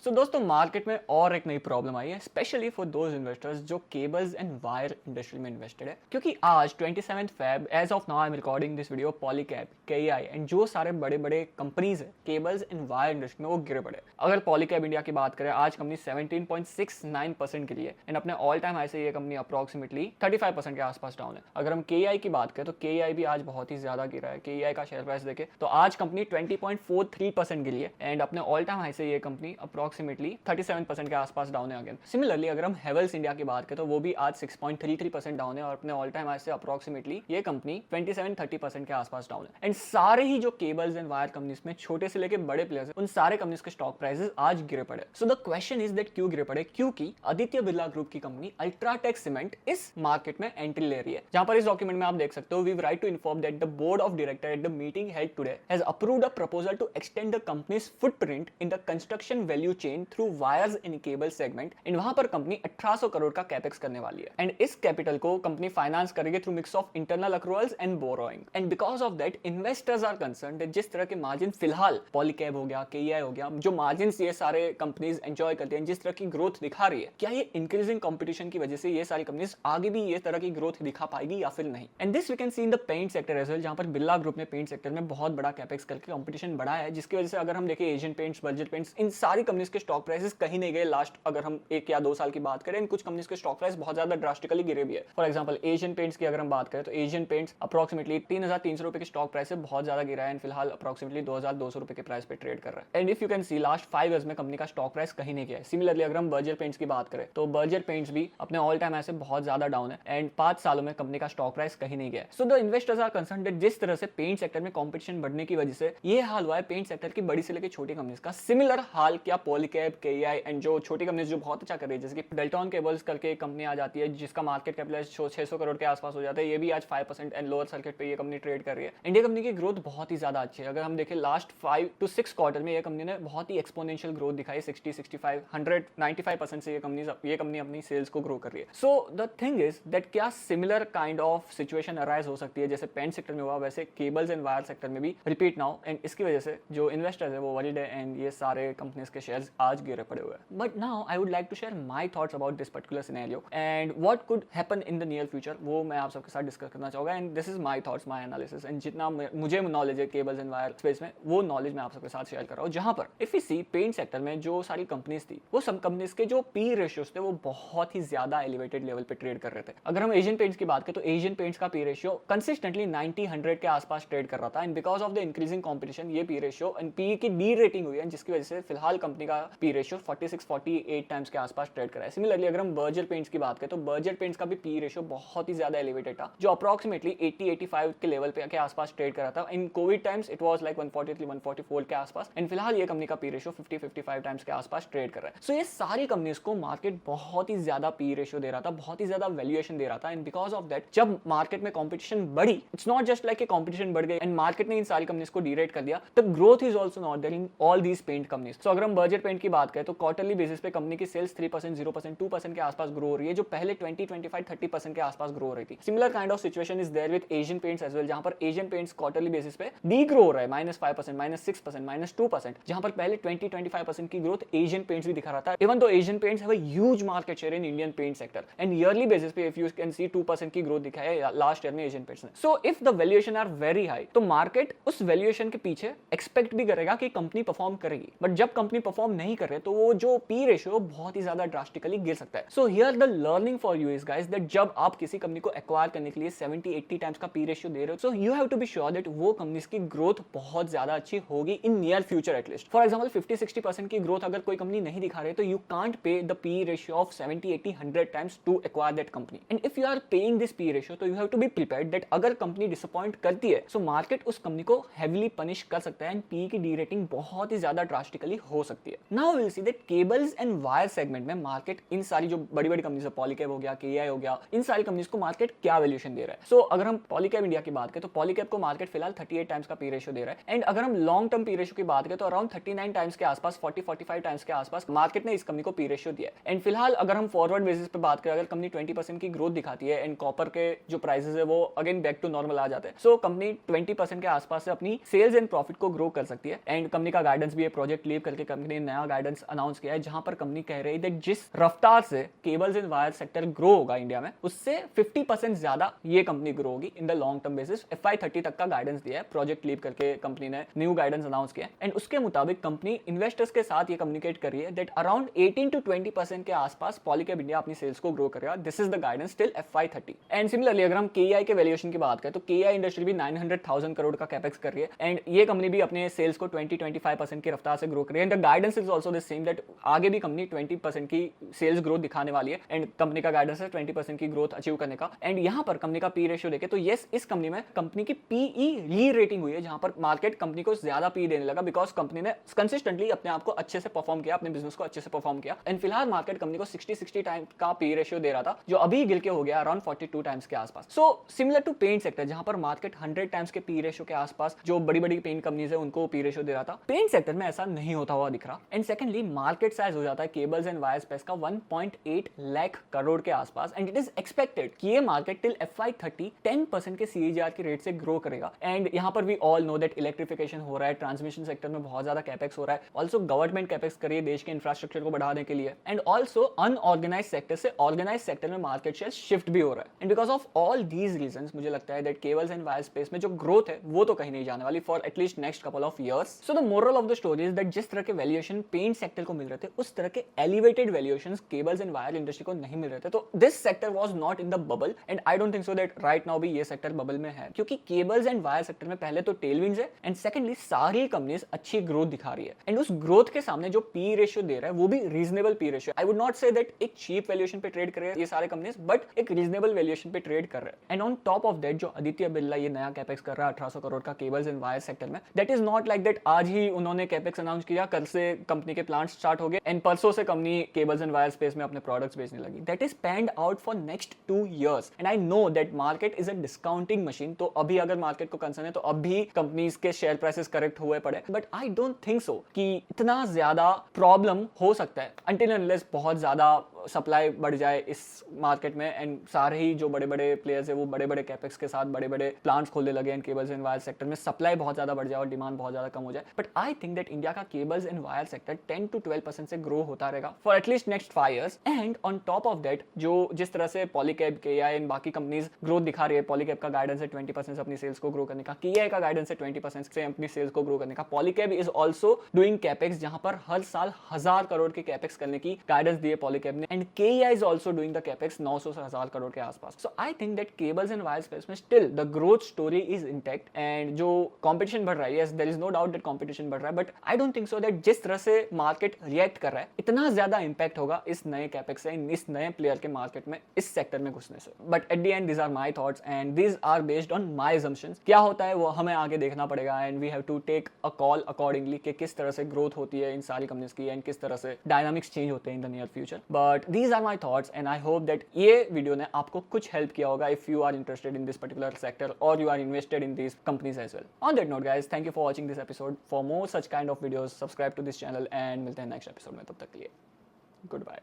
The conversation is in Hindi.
सो दोस्तों मार्केट में और एक नई प्रॉब्लम आई है स्पेशली फॉर दोज इन्वेस्टर्स जो केबल्स एंड वायर इंडस्ट्री में इन्वेस्टेड है, क्योंकि आज 27 Feb as of now I am recording this video Polycab KEI and जो सारे बड़े बड़े कंपनीज है केबल्स एंड वायर इंडस्ट्री में वो गिरे पड़े। अगर पॉलीकैब इंडिया की बात करें आज कंपनी 17.69% के लिए एंड अपने ऑल टाइम हाई से ये कंपनी अप्रोक्सीमेटली 35% के आसपास डाउन है। अगर हम केआई की बात करें तो केआई भी आज बहुत ही ज्यादा गिरा है। केआई का शेयर प्राइस देखे तो आज कंपनी 20.43% गिरी है एंड अपने ऑल टाइम हाई से ये कंपनी अप्रोक्सीमेटली 37% के आसपास डाउन है अगेन। सिमिलरली अगर हम हेवल्स इंडिया की बात करें तो वो भी आज 6.33% डाउन है और अपने ऑल टाइम हाई से अप्रोक्सीमेटली ये कंपनी 27-30% के आसपास डाउन है। एंड सारे ही जो केबल्स एंड वायर कंपनीज में छोटे से लेके बड़े प्लेयर्स हैं उन सारे कंपनीज के स्टॉक प्राइसेस आज गिरे पड़े। So the question is that क्यों गिरे पड़े? क्योंकि आदित्य बिरला ग्रुप की कंपनी अल्ट्राटेक सीमेंट इस मार्केट में एंट्री ले रही है। जहां पर इस डॉक्यूमेंट में आप देख सकते हो we write to inform that the board of director at the meeting held today has approved a proposal to extend the company's footprint in the construction value chain through wires in cable segment. And वहां पर कंपनी 1800 करोड़ का कैपेक्स करने वाली है एंड इस कैपिटल को कंपनी फाइनेंस करेगी through mix of internal accruals and borrowing. And because of that investors are concerned that जिस तरह के मार्जिन फिलहाल पॉलीकैब हो गया केईआई हो गया जो मार्जिन ये सारे कंपनीज एंजॉय करते हैं जिस तरह की ग्रोथ दिखा रही है, क्या ये इंक्रीजिंग कंपटीशन की वजह से ये सारी कंपनीज आगे भी ये तरह की ग्रोथ दिखा पाएगी या फिर नहीं? And this we can see in the paint sector as well, जहां पर बिरला ग्रुप ने पेंट सेक्टर में बहुत बड़ा कैपेक्स करके कंपटीशन बढ़ाया है, जिसकी वजह से अगर हम देखें एशियन पेंट्स बर्जर पेंट्स इन सारी कंपनीज के स्टॉक प्राइसेस कहीं नहीं गए लास्ट अगर हम 1 या 2 साल की बात करें। कुछ कंपनीज के स्टॉक प्राइस बहुत ज्यादा ड्रास्टिकली गिरे भी है। फॉर एग्जांपल एशियन पेंट्स की अगर हम बात करें तो एशियन पेंट्स अप्रोक्सीमेटली 3300 रुपए के स्टॉक प्राइस से बहुत ज्यादा गिरा है एंड फिलहाल अप्रोक्सीमेटली 2200 रुपए के प्राइस पे ट्रेड कर रहा है। And if you can C last 5 years में कंपनी का स्टॉक प्राइस कहीं नहीं गया है। सिमिलरली अगर हम बर्जर पेंट्स की बात करें तो बर्जर पेंट्स भी अपने ऑल टाइम ऐसे बहुत ज्यादा डाउन है एंड 5 सालों में कंपनी का स्टॉक प्राइस कहीं नहीं गया। So the investors are concerned that जिस तरह से पेंट सेक्टर में कंपटीशन बढ़ने की वजह से ये हाल हुआ है पेंट सेक्टर की बड़ी से लेकर छोटी कंपनीज का। सिमिलर हाल क्या पॉलीकैब केईआई एंड जो छोटी कंपनीज जो बहुत अच्छा कर रही है जैसे कि डेल्टॉन केबल्स करके कंपनी आ जाती है जिसका मार्केट कैपिटलाइजेशन 600 करोड़ के आसपास हो जाता है, ये भी आज 5% एंड लोअर सर्किट पे ये कंपनी ट्रेड कर रही है। इंडिया कंपनी की ग्रोथ बहुत ही ज्यादा अच्छी है। अगर हम देखें लास्ट 5 to 6 क्वार्टर में ये कंपनी ने बहुत ही एक्सपोनेंशियल ग्रोथ दिखाई, 60, 65, 100, 95% से ये कंपनी अपनी सेल्स को ग्रो कर रही है। So the thing is that क्या similar kind of situation arise हो सकती है जैसे पेंट सेक्टर में हुआ वैसे केबल्स एंड वायर सेक्टर में भी रिपीट नाउ, एंड इसकी वजह से जो इन्वेस्टर्स है वो वरीड है एंड ये सारे कंपनीज के शेयर्स आज गिरे पड़े हुए हैं। But now I would like to share my thoughts about this particular scenario and what could happen in the near future, वो मैं आप सबके साथ डिस्कस करना चाहूंगा and this is my thoughts my analysis and जितना मुझे नॉलेज है केबल्स एंड वायर स्पेस में वो नॉलेज मैं आप सबके साथ शेयर कर रहा हूँ। जहां पर if you see paint sector में जो सारी कंपनीज थी वो सब कंपनीज के जो पी रेशियोज थे वो बहुत ही ज्यादा एलिवेटेड लेवल पे ट्रेड कर रहे थे। अगर हम एशियन पेंट्स की बात करें तो एशियन पेंट्स का पी रेशियो कंसिस्टेंटली 90-100 के आसपास ट्रेड कर रहा था and because of the increasing competition ये पी रेशियो एंड पी की डी रेटिंग हुई है जिसकी वजह से फिलहाल कंपनी का पी रेशियो 46-48 टाइम्स के आसपास ट्रेड कर रहा है। सिमिलरली अगर हम बर्जर पेंट्स की बात करें तो बर्जर पेंट्स का भी पी रेशियो बहुत ही ज्यादा एलिवेटेड था जो अप्रोक्सीमेटली 80-85 के लेवल पे के आसपास ट्रेड कर रहा था। In covid times it was like 143-144 के आसपास एंड फिलहाल ये कंपनी का पी रेशियो 50-55 टाइम्स के आसपास ट्रेड कर रहा है। सो ये सारी कंपनीज को मार्केट बहुत ही ज्यादा पी रेशियो दे रहा था, बहुत ही ज्यादा वैल्यूएशन दे रहा था एंड बिकॉज ऑफ दैट जब मार्केट में कंपटीशन बढ़ी, it's not just like competition बढ़ गई एंड मार्केट ने इन सारी कंपनीज को डीरेट कर दिया, the growth is also not there in all these paint companies. So अगर हम बर्जर पेंट की बात करें तो क्वार्टरली बेसिस पे कंपनी की सेल्स 3%, 0%, 2% के आसपास ग्रो हो रही है जो पहले 20-25-30% के आसपास ग्रो हो रही थी। Similar kind of situation is there with Asian Paints as well, जहां पर एशियन पेंट्स क्वार्टरली बेसिस पे डी ग्रो हो रहा है -5%, -6%, -2%, जहां पर पहले 20-25% की ग्रोथ एशियन पेंट्स भी दिखा रहा था। Even though Asian Paints have a huge market share in Indian paint sector and yearly basis पे इफ यू कैन सी 2% की ग्रोथ दिखाया है लास्ट ईयर में एशियन पेंट्स ने। So if the valuation are very high तो मार्केट उस वैल्यूएशन के पीछे एक्सपेक्ट भी करेगा कि कंपनी परफॉर्म करेगी, बट जब कंपनी परफॉर्म नहीं कर रहे तो वो जो पी रेशियो बहुत ही ज्यादा ड्रास्टिकली गिर सकता है। So here the learning for you is guys that जब आप किसी कंपनी को एक्वायर करने के लिए 70-80 टाइम्स का पी रेशियो दे रहे हो so you have to be sure that वो कंपनीज की ग्रोथ बहुत ज्यादा अच्छी होगी in near future at least. For example 50-60% की ग्रोथ अगर कोई कंपनी नहीं दिखा रहे तो you can't pay the P ratio of 70-80-100 times to acquire that company and if you are paying this P ratio तो you have to be prepared that अगर कंपनी डिसअपॉइंट करती है सो मार्केट उस कंपनी को हेवीली पनिश कर सकता है एंड पी की डी रेटिंग बहुत ही ज्यादा ड्रास्टिकली हो सकती है। Now will see that cables and wire segment में मार्केट इन सारी जो बड़ी बड़ी कंपनीज है पॉलीकैब हो गया केईआई हो गया इन सारी कंपनीज को मार्केट क्या वैल्यूएशन दे रहा है। सो अगर हम पॉलीकैब इंडिया की बात करें तो पॉलीकैब को मार्केट फिलहाल 38 टाइम्स का पी रेशियो दे रहा है एंड अगर हम लॉन्ग टर्म पी रेशियो की बात करें तो अराउंड 39 टाइम्स के आसपास 40-45 टाइम्स के आसपास मार्केट ने इस कंपनी को पी रेशियो दिया है एंड फिलहाल अगर हम फॉरवर्ड बेसिस पे बात करें अगर कंपनी 20% की ग्रोथ दिखाती है एंड कॉपर के जो प्राइसेस है वो अगेन बैक टू नॉर्मल आ जाते हैं सो कंपनी 20% के आसपास से अपनी सेल्स एंड प्रॉफिट को ग्रो कर सकती है एंड कंपनी का गाइडेंस भी है प्रोजेक्ट लीव करके कंपनी नया गाइडेंस अनाउंस किया है जहां पर कंपनी कह रही है दैट जिस रफ्तार से cables and wire sector grow होगा इंडिया में, उससे 50% ज्यादा ये कंपनी ग्रो होगी in the long term basis. FY30 तक का गाइडेंस दिया है प्रोजेक्ट लीप करके कंपनी ने न्यू गाइडेंस अनाउंस किया है एंड उसके मुताबिक कंपनी इन्वेस्टर्स के साथ ये कम्युनिकेट कर रही है दैट अराउंड 18 to 20% के आसपास पॉलीकैब इंडिया अपनी सेल्स को ग्रो करेगा। This is the guidance till FY30। And similarly अगर हम KEI के वैल्यूएशन की बात करें तो KEI इंडस्ट्री भी 900,000 करोड़ का कैपेक्स कर रही है एंड ये कंपनी भी अपने सेल्स को 20-25% की रफ्तार से ग्रो कर रही है and the guidance is also the same that आगे भी कंपनी 20% की सेल्स ग्रोथ दिखाने वाली है एंड कंपनी का गाइडेंस है 20% की ग्रोथ अचीव करने का। एंड यहां पर कंपनी का पी रेशियो देखे तो यस, इस कंपनी में कंपनी की PE री रेटिंग हुई है जहां पर मार्केट कंपनी को ज्यादा PE देने लगा बिकॉज कंपनी ने कंसिस्टेंटली अपने आप को अच्छे से परफॉर्म किया, अपने बिजनेस को अच्छे से परफॉर्म किया एंड फिलहाल मार्केट कंपनी को 60 टाइम का PE रेशियो दे रहा था जो अभी गिर के हो गया अराउंड 42 टाइम्स के आसपास। So similar to paint sector जहां पर मार्केट 100 टाइम्स के PE रेशियो के आसपास जो बड़ी बड़ी पेंट कंपनीज है उनको PE रेशियो दे रहा था, पेंट सेक्टर में ऐसा नहीं होता हुआ दिख रहा। एंड सेकंडली मार्केट साइज हो जाता है केबल्स एंड वायर स्पेस का 1.8 लाख करोड़ के आसपास एंड इट इज एक्सपेक्टेड कि ये मार्केट टिल FY30 10% के CAGR के रेट से ग्रो करेगा। एंड यहां पर we all know that electrification हो रहा है, ट्रांसमिशन सेक्टर में बहुत ज्यादा कैपेक्स हो रहा है, ऑल्सो गवर्नमेंट कैपेक्स करिए देश के इंफ्रास्ट्रक्चर को बढ़ाने के लिए एंड ऑल्सो अनऑर्गेनाइज सेक्टर से ऑर्गेनाइज सेक्टर में मार्केट शेयर शिफ्ट भी हो रहा है। And because of all these reasons मुझे लगता है that cables and wire space में जो ग्रोथ है वो तो कहीं नहीं जाने वाली for at least next couple of years. So the moral of the story is that जिस तरह के वैल्यूएशन पेंट सेक्टर को मिल रहे थे उस तरह के elevated valuations cables and wire industry को नहीं मिल रहे थे। तो this sector was not in the bubble and I don't think so that right now भी ये सेक्टर बबल में है क्योंकि केबल्स एंड वायर सेक्टर में पहले तो टेलविंड्स है एंड सेकंडली सारी कंपनीज अच्छी ग्रोथ दिखा रही है एंड उस ग्रोथ के सामने जो पी रेशियो दे रहा है वो भी reasonable P ratio. I would not say that एक चीप वैल्यूएशन पे ट्रेड कर रहे हैं ये सारे कंपनीज बट एक रीजनेबल वैल्यूएशन पे ट्रेड कर रहे हैं। And on top of that जो आदित्य बिरला ये नया कैपेक्स कर रहा है 1800 करोड़ का केबल्स एंड वायर सेक्टर में, that is not like that आज ही उन्होंने कैपेक्स अनाउंस किया, कल से कंपनी के प्लांट स्टार्ट हो गए एंड परसों से company cables and wire space में अपने प्रोडक्ट्स बेचने लगी। That is panned out for next 2 years and I know that market is a discounting machine. तो अभी अगर मार्केट को कंसर्न है तो अभी कंपनीज के शेयर प्राइसेस करेक्ट हुए पड़े बट आई डोंट थिंक सो कि इतना ज्यादा प्रॉब्लम हो सकता है अनटिल अनलेस बहुत ज्यादा सप्लाई बढ़ जाए इस मार्केट में एंड सारे ही जो बड़े बड़े प्लेयर्स है वो बड़े बड़े कैपेक्स के साथ बड़े बड़े प्लांट्स खोलने लगे and cables and wire sector में सप्लाई बहुत ज्यादा बढ़ जाए और डिमांड बहुत ज्यादा कम हो जाए। But I think that India का cables and wire sector 10 to 12% से ग्रो होता रहेगा for at least next 5 years and on top of that जो जिस तरह से पॉलीकैब KEI एंड बाकी कंपनीज ग्रोथ दिखा रही है, पॉलीकैब का गाइडेंस है 20% से अपनी सेल्स को ग्रो करने का, KEI का गाइडेंस है 20% से अपनी सेल्स को ग्रो करने का, Polycab is also doing capex जहां पर हर साल 1000 करोड़ के कैपेक्स करने की गाइडेंस दी है पॉलीकैब ने and KEI is also doing the capex 900 से 1000 करोड़ के आसपास। So I think that cables and wire space में still the growth story is intact and जो कंपटीशन बढ़ रहा है, yes there is no doubt that competition बढ़ रहा है but I don't think so that जिस तरह से मार्केट रिएक्ट कर रहा है इतना ज्यादा इंपैक्ट होगा इस नए कैपेक्स से, इस नए प्लेयर के मार्केट में इस सेक्टर में घुसने से। But at the end these are my thoughts and these are based on my assumptions. क्या होता है वो हमें आगे देखना पड़ेगा and we have to take a call accordingly कि किस तरह से ग्रोथ होती है इन सारी कंपनीज की एंड किस तरह से डायनामिक्स चेंज होते हैं in the near future. But these are my thoughts and I hope that ये वीडियो ने आपको कुछ हेल्प किया होगा if you are interested in this particular sector और you are invested in these companies as well. On that note guys, thank you for watching this episode. For more such kind of videos, subscribe to this channel and मिलते हैं next episode में, तब तक के लिए goodbye.